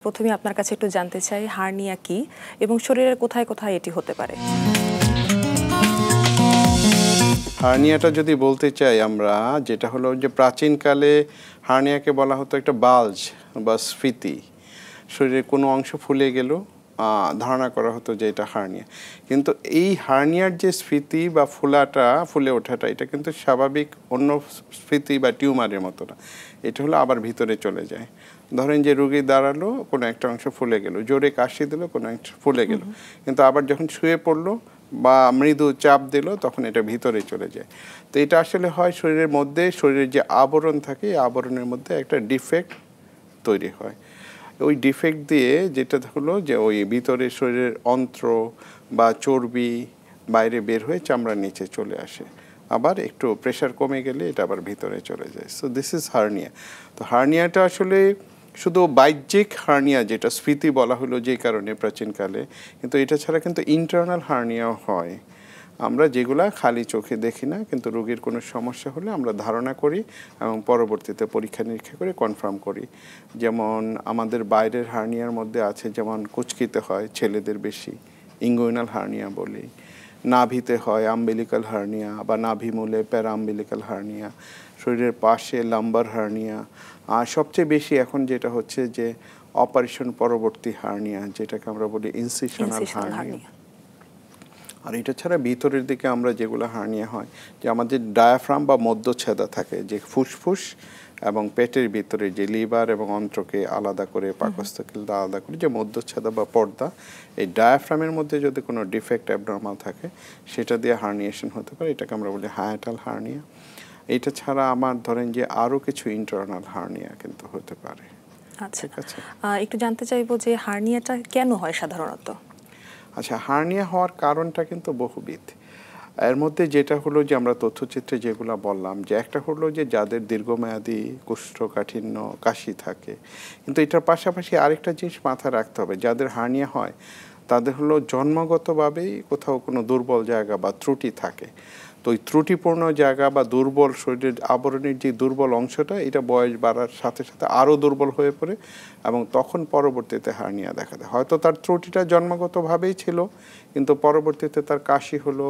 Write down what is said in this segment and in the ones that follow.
প্রথমে আপনার কাছে একটু জানতে চাই হার্নিয়া কি এবং শরীরের কোথায় কোথায় এটি হতে পারে। হার্নিয়াটা যদি বলতে চাই আমরা, যেটা হলো যে প্রাচীনকালে হার্নিয়াকে বলা হতো একটা বাল্জ বা স্ফীতি, শরীরের কোনো অংশ ফুলে গেল ধারণা করা হতো যে এটা হার্নিয়া। কিন্তু এই হার্নিয়ার যে স্ফীতি বা ফুলে ওঠাটা এটা কিন্তু স্বাভাবিক অন্য স্ফীতি বা টিউমারের মতো না। এটা হলো আবার ভিতরে চলে যায়। ধরেন যে রুগী দাঁড়ালো, কোনো একটা অংশ ফুলে গেল, জোরে কাশি দিল, কোনো অংশ ফুলে গেল, কিন্তু আবার যখন শুয়ে পড়লো বা মৃদু চাপ দিল তখন এটা ভিতরে চলে যায়। তো এটা আসলে হয় শরীরের মধ্যে, শরীরের যে আবরণ থাকে এই আবরণের মধ্যে একটা ডিফেক্ট তৈরি হয়। ওই ডিফেক্ট দিয়ে যেটা হলো যে ওই ভিতরে শরীরের অন্ত্র বা চর্বি বাইরে বের হয়ে চামড়ার নিচে চলে আসে, আবার একটু প্রেশার কমে গেলে এটা আবার ভিতরে চলে যায়। So this is hernia. তো হার্নিয়াটা আসলে শুধু বাহ্যিক হার্নিয়া, যেটা স্ফীতি বলা হলো যে কারণে প্রাচীনকালে, কিন্তু এটা ছাড়া কিন্তু ইন্টারনাল হার্নিয়াও হয়। আমরা যেগুলা খালি চোখে দেখি না, কিন্তু রোগীর কোনো সমস্যা হলে আমরা ধারণা করি এবং পরবর্তীতে পরীক্ষা নিরীক্ষা করে কনফার্ম করি। যেমন আমাদের বাইরের হার্নিয়ার মধ্যে আছে, যেমন কুচকিতে হয় ছেলেদের বেশি, ইঙ্গুইনাল হার্নিয়া বলি। নাভিতে হয় আম্বিলিক্যাল হার্নিয়া বা নাভিমূলে প্যারাআম্বিলিক্যাল হার্নিয়া। শরীরের পাশে লাম্বার হার্নিয়া। আর সবচেয়ে বেশি এখন যেটা হচ্ছে যে অপারেশন পরবর্তী হার্নিয়া, যেটাকে আমরা বলি ইনসিশনাল হার্নিয়া। আর এটা ছাড়া ভিতরের দিকে আমরা যেগুলো হার্নিয়া হয়, যে আমাদের ডায়াফ্রাম বা মধ্যচ্ছেদা থাকে, যে ফুসফুস এবং পেটের ভিতরে যে লিভার এবং অন্ত্রকে আলাদা করে, পাকস্থলীকে আলাদা করে যে মধ্যচ্ছেদা বা পর্দা, এই ডায়াফ্রামের মধ্যে যদি কোনো ডিফেক্ট অ্যাবনর্মাল থাকে সেটা দিয়ে হার্নিয়েশন হতে পারে। এটাকে আমরা বলি হায়াটাল হার্নিয়া। এটা ছাড়া আমার ধরেন যে আরও কিছু ইন্টারনাল হার্নিয়া কিন্তু হতে পারে। আচ্ছা, একটু জানতে চাইবো যে হার্নিয়াটা কেন হয় সাধারণত? আচ্ছা, হার্নিয়া হওয়ার কারণটা কিন্তু বহুবিধ। এর মধ্যে যেটা হলো যে আমরা তথ্যচিত্রে যেগুলো বললাম, যে একটা হলো যে যাদের দীর্ঘমেয়াদী কোষ্ঠকাঠিন্য, কাশি থাকে। কিন্তু এটার পাশাপাশি আরেকটা জিনিস মাথায় রাখতে হবে, যাদের হার্নিয়া হয় তাদের হলো জন্মগতভাবেই কোথাও কোনো দুর্বল জায়গা বা ত্রুটি থাকে। তো ওই ত্রুটিপূর্ণ জায়গা বা দুর্বল শরীরের আবরণের যে দুর্বল অংশটা, এটা বয়স বাড়ার সাথে সাথে আরও দুর্বল হয়ে পড়ে এবং তখন পরবর্তীতে হার্নিয়া দেখা দেয়। হয়তো তার ত্রুটিটা জন্মগতভাবেই ছিল, কিন্তু পরবর্তীতে তার কাশি হলো,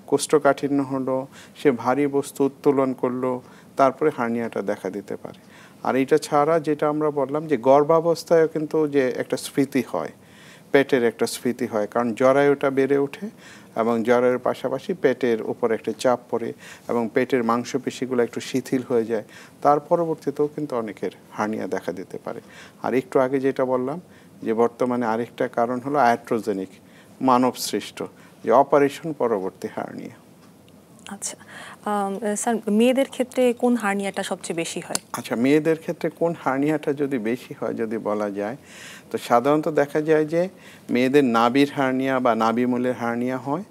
কোষ্ঠকাঠিন্য হলো, সে ভারী বস্তু উত্তোলন করলো, তারপরে হার্নিয়াটা দেখা দিতে পারে। আর এটা ছাড়া যেটা আমরা বললাম যে গর্ভাবস্থায়ও কিন্তু যে একটা স্ফীতি হয়, পেটের একটা স্ফীতি হয়, কারণ জরায়ুটা বেড়ে ওঠে এবং জরায়ুর পাশাপাশি পেটের উপর একটা চাপ পড়ে এবং পেটের মাংসপেশিগুলো একটু শিথিল হয়ে যায়। তার পরবর্তীতেও কিন্তু অনেকের হার্নিয়া দেখা দিতে পারে। আর একটু আগে যেটা বললাম যে বর্তমানে আরেকটা কারণ হলো আয়াট্রোজেনিক, মানব সৃষ্ট, যে অপারেশন পরবর্তী হার্নিয়া। আচ্ছা স্যার, মেয়েদের ক্ষেত্রে কোন হার্নিয়াটা সবচেয়ে বেশি হয়? আচ্ছা, মেয়েদের ক্ষেত্রে কোন হার্নিয়াটা যদি বেশি হয় যদি বলা যায়, তো সাধারণত দেখা যায় যে মেয়েদের নাভির হার্নিয়া বা নাভিমূলের হার্নিয়া হয়,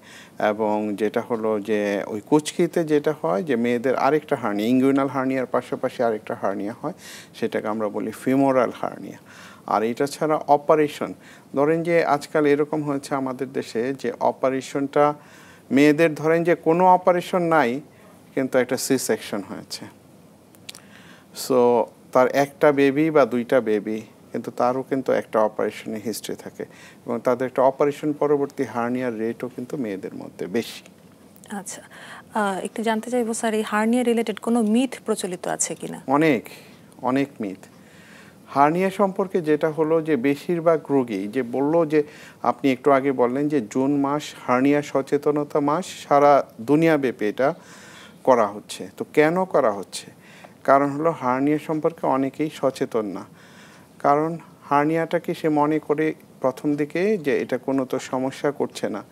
এবং যেটা হলো যে ওই কুচকিতে যেটা হয় যে মেয়েদের আরেকটা হার্নিয়া, ইঙ্গুইনাল হার্নিয়ার পাশাপাশি আরেকটা হার্নিয়া হয়, সেটাকে আমরা বলি ফিমোরাল হার্নিয়া। আর এটা ছাড়া অপারেশন, ধরেন যে আজকাল এরকম হয়েছে আমাদের দেশে যে অপারেশনটা মেয়েদের, ধরেন যে কোনো অপারেশন নাই কিন্তু একটা সি সেকশন হয়েছে, সো তার একটা বেবি বা দুইটা বেবি, কিন্তু তারও কিন্তু একটা অপারেশনের হিস্ট্রি থাকে এবং তাদের একটা অপারেশন পরবর্তী হার্নিয়ার রেটও কিন্তু মেয়েদের মধ্যে বেশি। আচ্ছা, একটু জানতে চাইবো স্যার, এই হার্নিয়া রিলেটেড কোনো মিথ প্রচলিত আছে কিনা? অনেক মিথ হার্নিয়া সম্পর্কে। যেটা হলো যে বেশিরভাগ রোগী যে বললো যে, আপনি একটু আগে বললেন যে জুন মাস হার্নিয়া সচেতনতা মাস, সারা দুনিয়াব্যাপী এটা করা হচ্ছে। তো কেন করা হচ্ছে? কারণ হলো হার্নিয়া সম্পর্কে অনেকেই সচেতন না। কারণ হার্নিয়াটাকে সে মনে করে প্রথম দিকে যে এটা কোনো তো সমস্যা করছে না,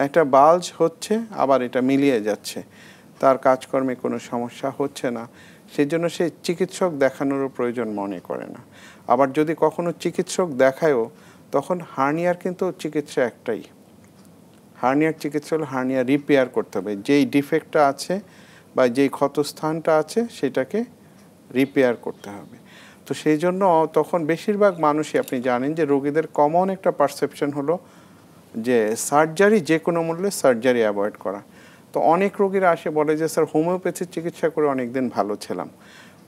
একটা বাল্জ হচ্ছে আবার এটা মিলিয়ে যাচ্ছে, তার কাজকর্মে কোনো সমস্যা হচ্ছে না, সেজন্য সে চিকিৎসক দেখানোরও প্রয়োজন মনে করে না। আবার যদি কখনো চিকিৎসক দেখায়ও, তখন হার্নিয়ার কিন্তু চিকিৎসা একটাই, হার্নিয়ার চিকিৎসা হলো হার্নিয়া রিপেয়ার করতে হবে। যেই ডিফেক্টটা আছে বা যেই ক্ষতস্থানটা আছে সেটাকে রিপেয়ার করতে হবে। তো সেই জন্য তখন বেশিরভাগ মানুষই, আপনি জানেন যে রোগীদের কমন একটা পারসেপশন হলো যে সার্জারি, যে কোনো মূল্যে সার্জারি অ্যাভয়েড করা। তো অনেক রোগীরা আসে বলে যে স্যার হোমিওপ্যাথির চিকিৎসা করে অনেক দিন ভালো ছিলাম,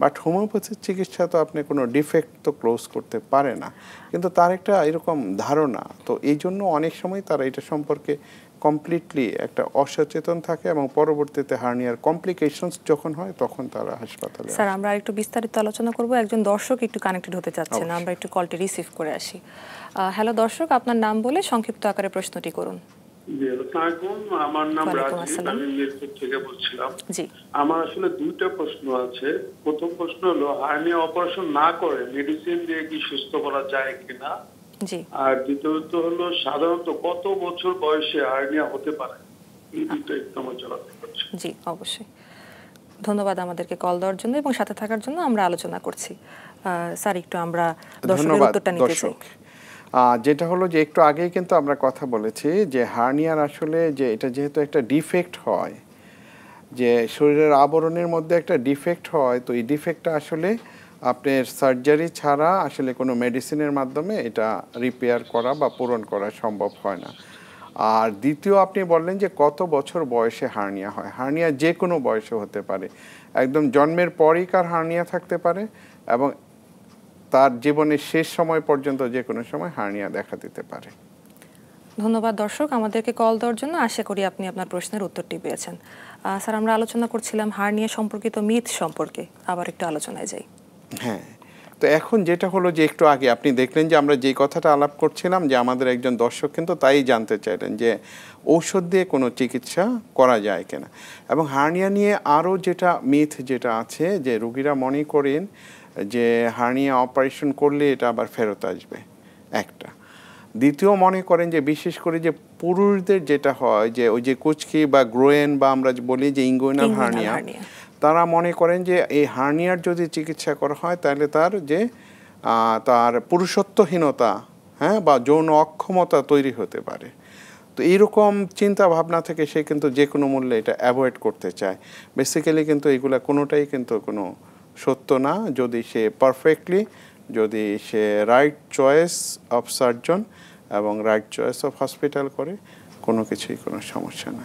বাট হোমিওপ্যাথির চিকিৎসা তো আপনি কোনো ডিফেক্ট তো ক্লোজ করতে পারে না, কিন্তু তার একটা এরকম ধারণা, তো এই জন্য অনেক সময় তারা এটা সম্পর্কে কমপ্লিটলি একটা অসচেতন থাকে এবং পরবর্তীতে হার্নিয়ার কমপ্লিকেশনস যখন হয় তখন তারা হাসপাতালে স্যার আমরা একটু বিস্তারিত আলোচনা করব। একজন দর্শক একটু কানেক্টেড হতে চাচ্ছেন, আমরা একটু কলটি রিসিভ করে আসি। হ্যালো দর্শক, আপনার নাম বলে সংক্ষিপ্ত আকারে প্রশ্নটি করুন। আমার নাম ওয়ালাইকুম রাজীব, আসসালাম। আমি মিরপুর থেকে বলছিলাম। জি, আমার আসলে দুইটা প্রশ্ন আছে। প্রথম প্রশ্ন হলো, হার্নিয়া অপারেশন না করে মেডিসিন দিয়ে কি সুস্থ করা যায় কিনা? জি। আর দ্বিতীয়ত হলো, সাধারণত কত বছর বয়সে হার্নিয়া হতে পারে? এই দুটো একটু আমার জানাতে পারছি। জি অবশ্যই, ধন্যবাদ আমাদেরকে কল দেওয়ার জন্য এবং সাথে থাকার জন্য। আমরা আলোচনা করছি। স্যার একটু আমরা দর্শকের ধন্যবাদ উত্তরটা নিতে চাই। দর্শক। যেটা হলো যে একটু আগেই কিন্তু আমরা কথা বলেছি যে হার্নিয়ার আসলে যে এটা যেহেতু একটা ডিফেক্ট হয়, যে শরীরের আবরণের মধ্যে একটা ডিফেক্ট হয়, তো এই ডিফেক্টটা আসলে আপনার সার্জারি ছাড়া আসলে কোনো মেডিসিনের মাধ্যমে এটা রিপেয়ার করা বা পূরণ করা সম্ভব হয় না। আর দ্বিতীয়, আপনি বললেন যে কত বছর বয়সে হার্নিয়া হয়। হার্নিয়া যে কোনো বয়সে হতে পারে, একদম জন্মের পরই কার হার্নিয়া থাকতে পারে এবং তার জীবনের শেষ সময় পর্যন্ত যে কোনো সময় হার্নিয়া দেখা দিতে পারে। ধন্যবাদ দর্শক আমাদেরকে কল দেওয়ার জন্য। আশা করি আপনি আপনার প্রশ্নের উত্তরটি পেয়েছেন। স্যার আমরা আলোচনা করছিলাম হার্নিয়া সম্পর্কিত মিথ সম্পর্কে, আবার একটু আলোচনায় যাই। হ্যাঁ, তো এখন যেটা হলো যে একটু আগে আপনি দেখলেন যে আমরা যেই কথাটা আলাপ করছিলাম, যে আমাদের একজন দর্শক কিন্তু তাই জানতে চাইলেন যে ঔষধ দিয়ে কোনো চিকিৎসা করা যায় কিনা। এবং হার্নিয়া নিয়ে আরও যেটা মিথ যেটা আছে, যে রোগীরা মনে করেন যে হার্নিয়া অপারেশন করলে এটা আবার ফেরত আসবে, একটা। দ্বিতীয়, মনে করেন যে বিশেষ করে যে পুরুষদের যেটা হয় যে ওই যে কুচকি বা গ্রোয়েন বা আমরা বলি যে ইঙ্গুইনাল হার্নিয়া, তারা মনে করেন যে এই হার্নিয়ার যদি চিকিৎসা করা হয় তাহলে তার যে তার পুরুষত্বহীনতা, হ্যাঁ, বা যৌন অক্ষমতা তৈরি হতে পারে। তো এইরকম চিন্তা ভাবনা থেকে সে কিন্তু যে কোনো মূল্যে এটা অ্যাভয়েড করতে চায়। বেসিক্যালি কিন্তু এগুলা কোনোটাই কিন্তু কোনো সত্য না। যদি সে পারফেক্টলি, যদি সে রাইট চয়েস অফ সার্জন এবং রাইট চয়েস অফ হসপিটাল করে, কোনো কিছুই কোনো সমস্যা না।